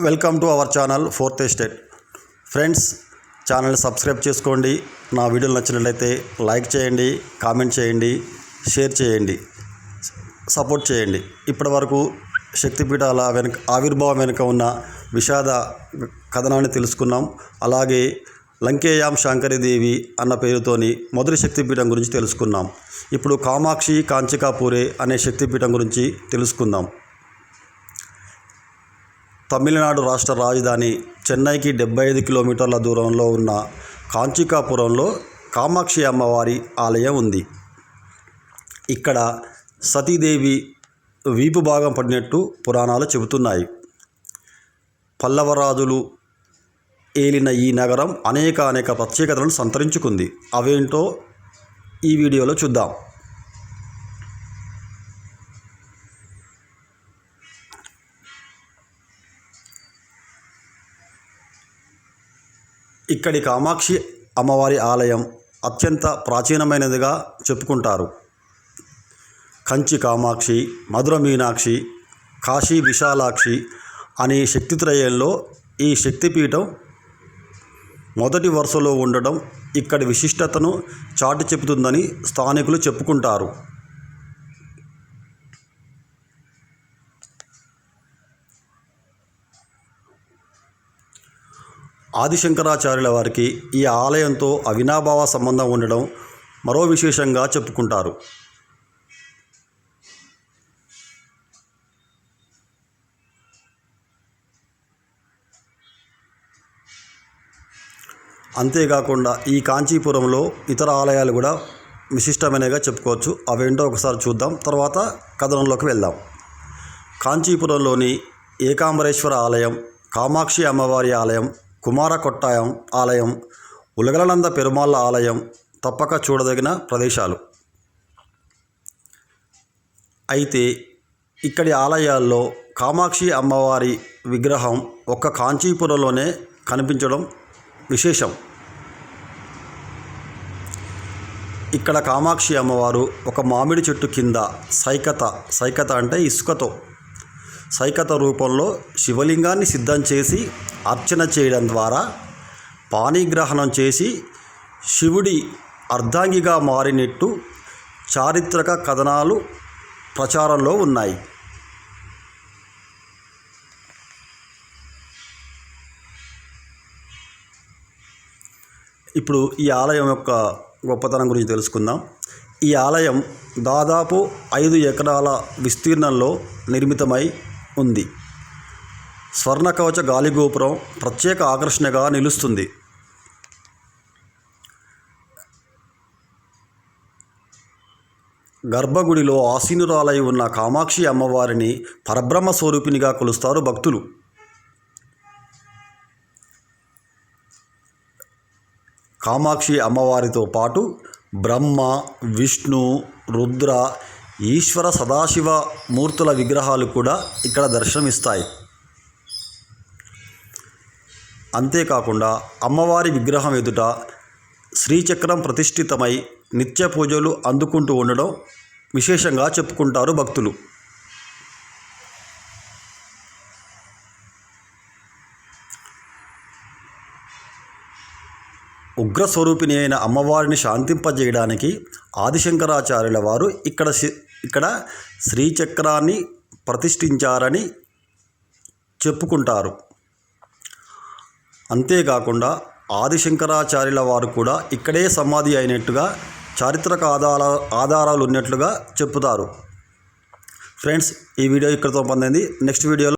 Welcome to our channel fourth estate. Friends, channel subscribe చేసుకోండి. నా వీడియోలు నచ్చినట్లయితే లైక్ చేయండి, కామెంట్ చేయండి, షేర్ చేయండి, సపోర్ట్ చేయండి. ఇప్పటి వరకు శక్తిపీఠాల ఆవిర్భావం వెనుక ఉన్న విషాద కథనాన్ని తెలుసుకున్నాం. అలాగే లంకేయాం శాంకరీదేవి అన్న పేరుతోని మొదటి శక్తిపీఠం గురించి తెలుసుకున్నాం. ఇప్పుడు కామాక్షి కాంచికాపూరే అనే శక్తిపీఠం గురించి తెలుసుకుందాం. తమిళనాడు రాష్ట్ర రాజధాని చెన్నైకి 75 కిలోమీటర్ల దూరంలో ఉన్న కాంచీకాపురంలో కామాక్షి అమ్మవారి ఆలయం ఉంది. ఇక్కడ సతీదేవి వీపు భాగం పడినట్టు పురాణాలు చెబుతున్నాయి. పల్లవరాజులు ఏలిన ఈ నగరం అనేక ప్రత్యేకతలను సంతరించుకుంది. అవేంటో ఈ వీడియోలో చూద్దాం. ఇక్కడి కామాక్షి అమ్మవారి ఆలయం అత్యంత ప్రాచీనమైనదిగా చెప్పుకుంటారు. కంచి కామాక్షి, మధుర మీనాక్షి, కాశీ విశాలాక్షి అనే శక్తిత్రయంలో ఈ శక్తిపీఠం మొదటి వరుసలో ఉండడం ఇక్కడి విశిష్టతను చాటి చెబుతుందని స్థానికులు చెప్పుకుంటారు. ఆదిశంకరాచార్యుల వారికి ఈ ఆలయంతో అవినాభావ సంబంధం ఉండడం మరో విశేషంగా చెప్పుకుంటారు. అంతేకాకుండా ఈ కాంచీపురంలో ఇతర ఆలయాలు కూడా విశిష్టమైనవిగా చెప్పుకోవచ్చు. అవేంటో ఒకసారి చూద్దాం, తర్వాత కథనంలోకి వెళ్దాం. కాంచీపురంలోని ఏకాంబరేశ్వర ఆలయం, కామాక్షి అమ్మవారి ఆలయం, కుమార కొట్టాయం ఆలయం, ఉలగలనంద పెరుమాళ్ళ ఆలయం తప్పక చూడదగిన ప్రదేశాలు. అయితే ఇక్కడి ఆలయాల్లో కామాక్షి అమ్మవారి విగ్రహం ఒక్క కాంచీపురంలోనే కనిపించడం విశేషం. ఇక్కడ కామాక్షి అమ్మవారు ఒక మామిడి చెట్టు కింద సైకత అంటే ఇసుకతో సైకత రూపంలో శివలింగాన్ని సిద్ధం చేసి అర్చన చేయడం ద్వారా పాణిగ్రహణం చేసి శివుడి అర్ధాంగిగా మారినట్టు చారిత్రక కథనాలు ప్రచారంలో ఉన్నాయి. ఇప్పుడు ఈ ఆలయం యొక్క గొప్పతనం గురించి తెలుసుకుందాం. ఈ ఆలయం దాదాపు 5 ఎకరాల విస్తీర్ణంలో నిర్మితమై ఉంది. స్వర్ణకవచ గాలిగోపురం ప్రత్యేక ఆకర్షణగా నిలుస్తుంది. గర్భగుడిలో ఆసీనురాలై ఉన్న కామాక్షి అమ్మవారిని పరబ్రహ్మ స్వరూపిణిగా కొలుస్తారు భక్తులు. కామాక్షి అమ్మవారితో పాటు బ్రహ్మ, విష్ణు, రుద్ర, ఈశ్వర, సదాశివ మూర్తుల విగ్రహాలు కూడా ఇక్కడ దర్శనమిస్తాయి. అంతేకాకుండా అమ్మవారి విగ్రహం ఎదుట శ్రీచక్రం ప్రతిష్ఠితమై నిత్య పూజలు అందుకుంటూ ఉండడం విశేషంగా చెప్పుకుంటారు భక్తులు. ఉగ్రస్వరూపిణి అయిన అమ్మవారిని శాంతింపజేయడానికి ఆదిశంకరాచార్యుల వారు ఇక్కడ శ్రీచక్రాన్ని ప్రతిష్ఠించారని చెప్పుకుంటారు. అంతేకాకుండా ఆదిశంకరాచార్యుల వారు కూడా ఇక్కడే సమాధి అయినట్టుగా చారిత్రక ఆధారాలు ఉన్నట్లుగా చెప్పుతారు. ఫ్రెండ్స్, ఈ వీడియో ఇక్కడితో పొందింది. నెక్స్ట్ వీడియోలో